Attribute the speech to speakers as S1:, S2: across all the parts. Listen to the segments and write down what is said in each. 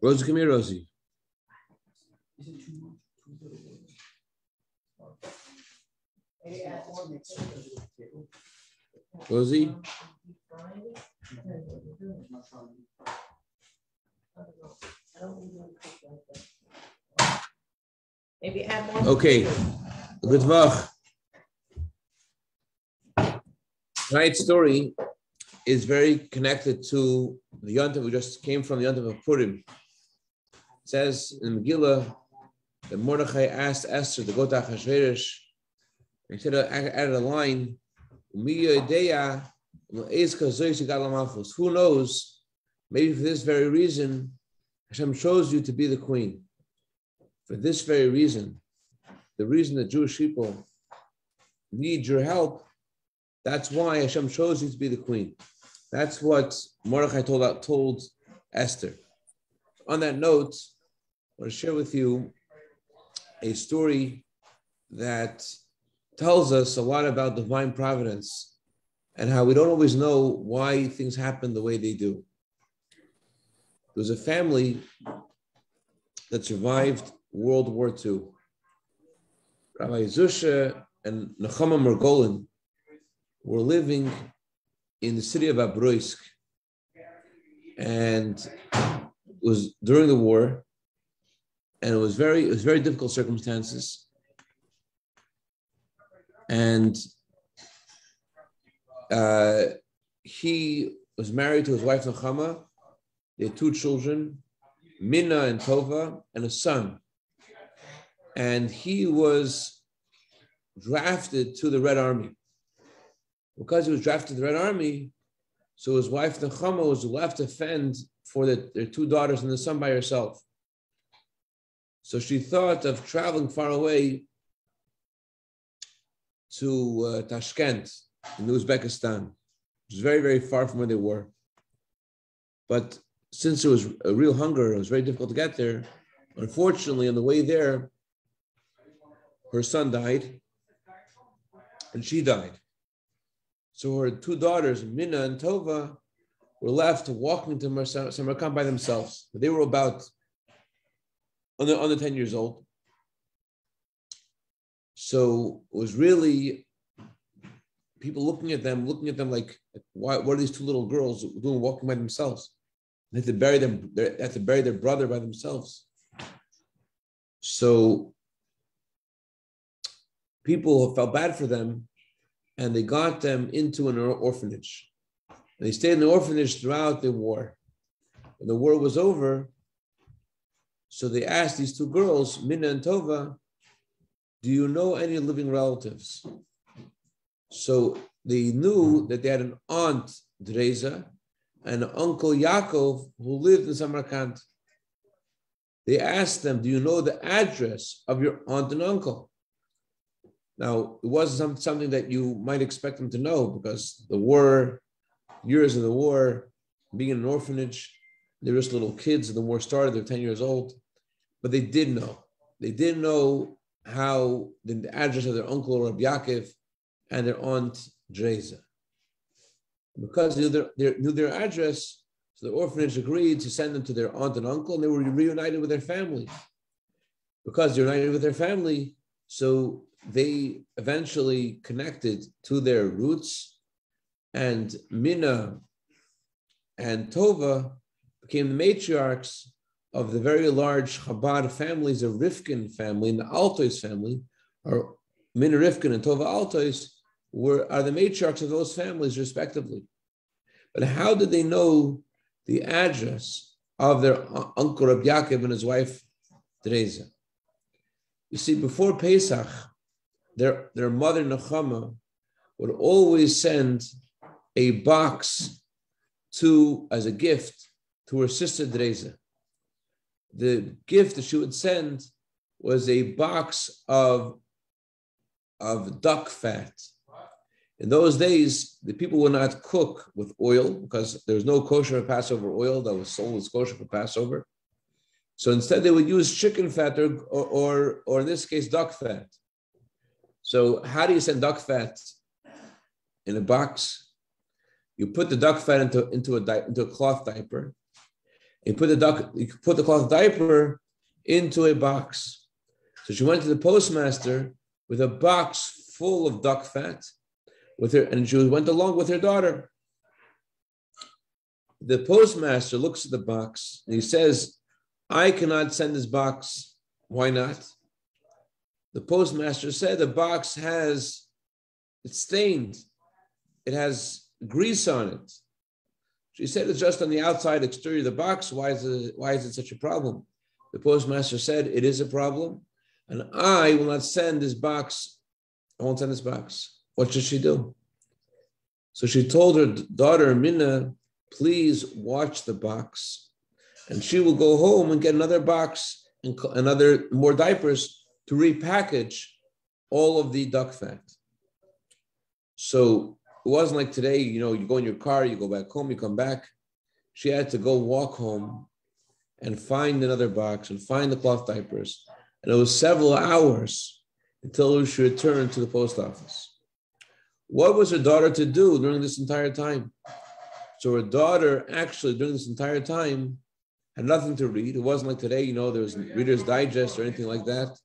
S1: Rosie, come here, Rosie. Rosie?
S2: Maybe add more.
S1: Okay. Good vach. Tonight's story is very connected to the Yontif we just came from, the Yontif of Purim. It says in Megillah that Mordechai asked Esther to go to Achashverosh. He said, added a line, who knows, maybe for this very reason, Hashem chose you to be the queen. For this very reason, the reason that Jewish people need your help, that's why Hashem chose you to be the queen. That's what Mordechai told Esther. On that note, I want to share with you a story that tells us a lot about divine providence and how we don't always know why things happen the way they do. There was a family that survived World War II. Rabbi Zusha and Nechama Mergolin were living in the city of Abroisk, and it was during the war, and it was very difficult circumstances. And he was married to his wife Nechama. They had 2 children, Minna and Tova, and a son. And he was drafted to the Red Army. Because he was drafted to the Red Army, so his wife Nechama was left to fend for their 2 daughters and the son by herself. So she thought of traveling far away to Tashkent in Uzbekistan, which is very, very far from where they were. But since there was a real hunger, it was very difficult to get there. Unfortunately, on the way there, her son died, and she died. So her 2 daughters, Minna and Tova, were left walking to Samarkand by themselves. They were about under 10 years old. So it was really people looking at them like, what are these 2 little girls doing walking by themselves? They had to bury their brother by themselves. So people felt bad for them, and they got them into an orphanage. And they stayed in the orphanage throughout the war. When the war was over, so they asked these 2 girls, Minna and Tova, do you know any living relatives? So they knew that they had an aunt, Dreza, and an uncle, Yaakov, who lived in Samarkand. They asked them, do you know the address of your aunt and uncle? Now, it wasn't something that you might expect them to know, because the war, years of the war, being in an orphanage, they were just little kids, and the war started, they're 10 years old. But they did know. They did know how the address of their uncle, Rabbi Yaakov, and their aunt, Dreza. Because they knew their address, so the orphanage agreed to send them to their aunt and uncle, and they were reunited with their family. Because they're united with their family, so they eventually connected to their roots, and Minna and Tova became the matriarchs of the very large Chabad families, the Rifkin family and the Altois family, or Minna Rifkin and Tova Altois, are the matriarchs of those families respectively. But how did they know the address of their uncle Rabbi Yaakov and his wife Teresa? You see, before Pesach, their mother Nechama would always send a box as a gift to her sister Teresa. The gift that she would send was a box of duck fat. In those days, the people would not cook with oil because there was no kosher Passover oil that was sold as kosher for Passover. So instead, they would use chicken fat or in this case, duck fat. So how do you send duck fat in a box? You put the duck fat into a cloth diaper, He put the cloth diaper into a box. So she went to the postmaster with a box full of duck fat with her, and she went along with her daughter. The postmaster looks at the box and he says, I cannot send this box. Why not? The postmaster said the box it's stained. It has grease on it. She said it's just on the outside exterior of the box. Why is it such a problem? The postmaster said it is a problem, and I will not send this box. I won't send this box. What should she do? So she told her daughter Minna, please watch the box, and she will go home and get another box and more diapers to repackage all of the duck fat. So it wasn't like today, you go in your car, you go back home, you come back. She had to go walk home and find another box and find the cloth diapers. And it was several hours until she returned to the post office. What was her daughter to do during this entire time? So her daughter actually, during this entire time, had nothing to read. It wasn't like today, there was Reader's Digest or anything like that.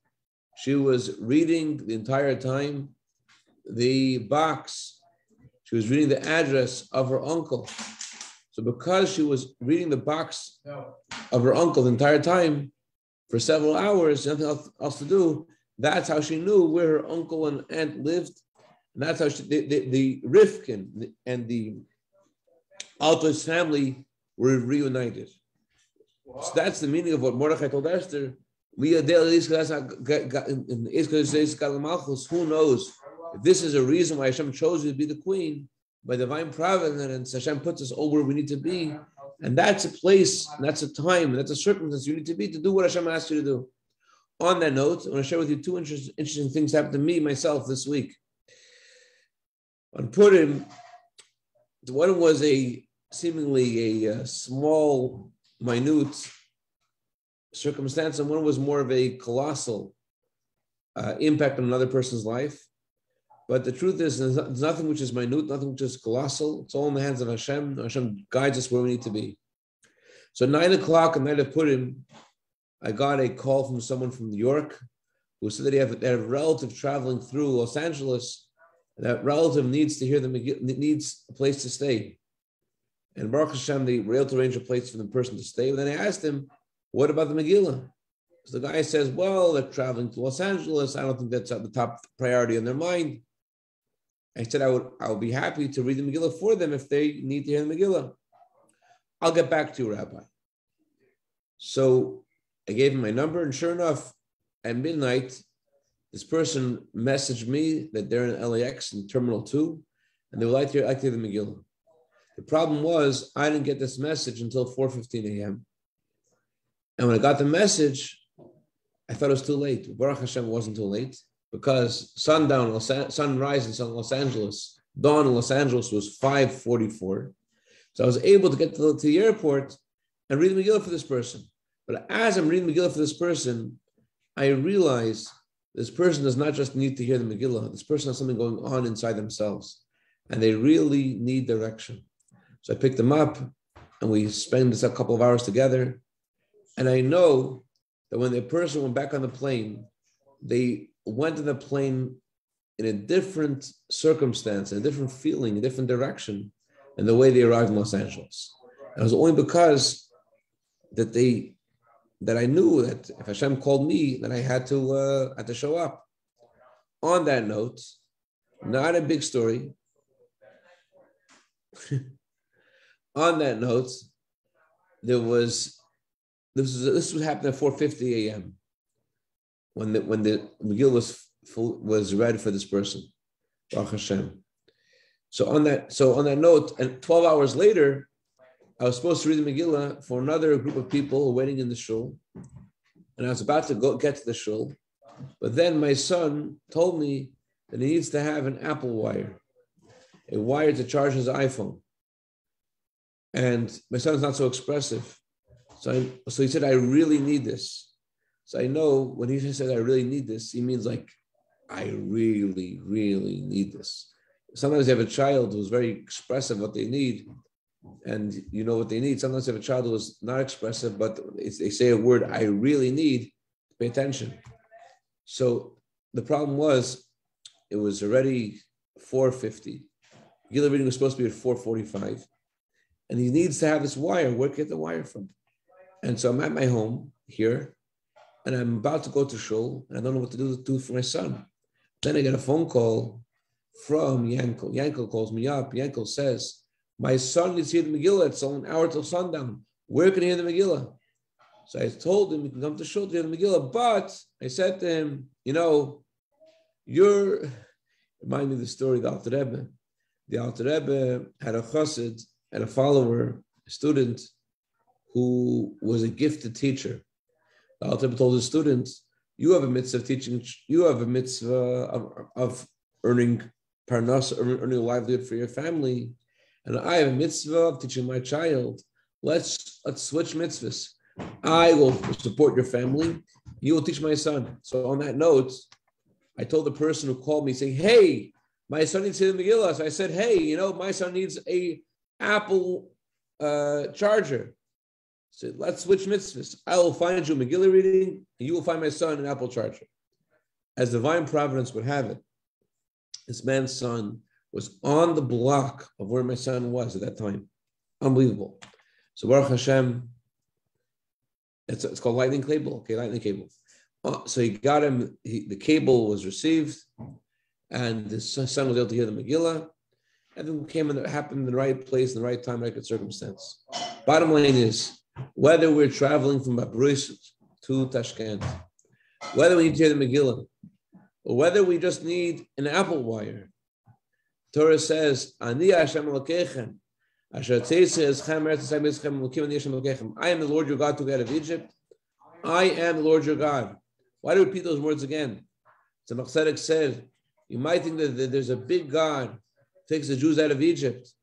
S1: She was reading the entire time the box. She was reading the address of her uncle. So because she was reading the box of her uncle the entire time for several hours, nothing else to do, that's how she knew where her uncle and aunt lived. And that's how the Rivkin and the Alto's family were reunited. So that's the meaning of what Mordechai told Esther. Who knows? If this is a reason why Hashem chose you to be the queen, by divine providence, Hashem puts us all where we need to be. And that's a place, and that's a time, and that's a circumstance you need to be to do what Hashem asked you to do. On that note, I want to share with you two interesting things happened to me, myself, this week. On Purim, one was seemingly a small, minute circumstance, and one was more of a colossal impact on another person's life. But the truth is, there's nothing which is minute, nothing which is colossal. It's all in the hands of Hashem. Hashem guides us where we need to be. So 9 o'clock on the night of Purim, I got a call from someone from New York who said that they have a relative traveling through Los Angeles. And that relative needs to hear needs a place to stay. And Baruch Hashem, they were able to arrange a place for the person to stay. But then I asked him, what about the Megillah? So the guy says, well, they're traveling to Los Angeles. I don't think that's the top priority on their mind. I said I would be happy to read the Megillah for them if they need to hear the Megillah. I'll get back to you, Rabbi. So I gave him my number, and sure enough, at midnight, this person messaged me that they're in LAX in Terminal 2, and they would like to hear the Megillah. The problem was I didn't get this message until 4:15 a.m. And when I got the message, I thought it was too late. Baruch Hashem, it wasn't too late, because sunrise in Los Angeles, dawn in Los Angeles was 5:44. So I was able to get to the airport and read the Megillah for this person. But as I'm reading the Megillah for this person, I realize this person does not just need to hear the Megillah. This person has something going on inside themselves, and they really need direction. So I picked them up, and we spent a couple of hours together. And I know that when the person went back on the plane, they went on the plane in a different circumstance, in a different feeling, a different direction than the way they arrived in Los Angeles. And it was only because that I knew that if Hashem called me, that I had to show up. On that note, not a big story. On that note, this would happen at 4:50 a.m. when the Megillah was read for this person, Baruch Hashem. So on that note, and 12 hours later, I was supposed to read the Megillah for another group of people waiting in the shul, and I was about to get to the shul, but then my son told me that he needs to have an Apple wire, a wire to charge his iPhone. And my son's not so expressive. So he said, I really need this. So I know when he said, I really need this, he means like, I really, really need this. Sometimes you have a child who's very expressive what they need. and you know what they need. Sometimes if a child who is not expressive, but they say a word, I really need, pay attention. So the problem was, it was already 4:50. Megillah reading was supposed to be at 4:45. And he needs to have this wire. Where can I get the wire from? And so I'm at my home here, and I'm about to go to shul, and I don't know what to do for my son. Then I get a phone call from Yankel. Yankel calls me up. Yankel says, my son needs to hear the Megillah. It's only an hour till sundown. Where can he hear the Megillah? So I told him, you can come to shul to hear the Megillah. But I said to him, remind me of the story of the Alter Rebbe. The Alter Rebbe had a chassid, had a follower, a student, who was a gifted teacher. The Alter Rebbe told his students, you have a mitzvah of teaching, you have a mitzvah of earning parnas, earning a livelihood for your family, and I have a mitzvah of teaching my child. Let's switch mitzvahs. I will support your family, you will teach my son. So on that note, I told the person who called me saying, hey, my son needs to hear the Megillah. So I said, hey, my son needs a Apple charger. So let's switch mitzvahs. I will find you a Megillah reading, and you will find my son an Apple charger. As divine providence would have it, this man's son was on the block of where my son was at that time. Unbelievable. So Baruch Hashem, it's called lightning cable. Okay, lightning cable. So he got him, the cable was received, and his son was able to hear the Megillah. Everything happened in the right place, in the right time, right circumstance. Bottom line is, whether we're traveling from Babruis to Tashkent, whether we need to hear the Megillah, or whether we just need an Apple wire, Torah says, Ani Hashem Elokechem, Asher Tzeitzeh Eschem Eretz Yisrael Mitzchem Elokim Ani Hashem Elokechem. I am the Lord your God who got out of Egypt. I am the Lord your God. Why do we repeat those words again? So Machzedek said, you might think that there's a big God who takes the Jews out of Egypt,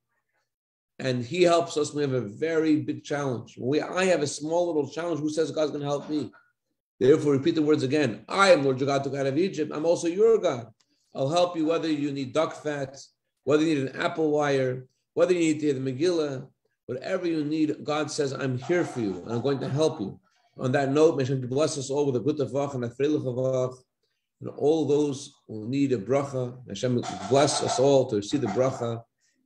S1: and he helps us when we have a very big challenge. I have a small little challenge. Who says God's going to help me? Therefore, repeat the words again. I am Lord your God who got out of Egypt. I'm also your God. I'll help you whether you need duck fat, whether you need an apple wire, whether you need to hear the Megillah, whatever you need, God says, I'm here for you, and I'm going to help you. On that note, may Hashem bless us all with a good avach and a freilich avach, and all those who need a bracha. Hashem bless us all to see the bracha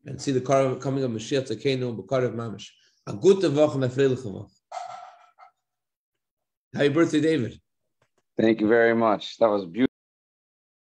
S1: and see the coming of Mashiach Tzedekenu, B'karev Mamash. A good avach and a freilich avach. Happy birthday, David.
S2: Thank you very much. That was beautiful.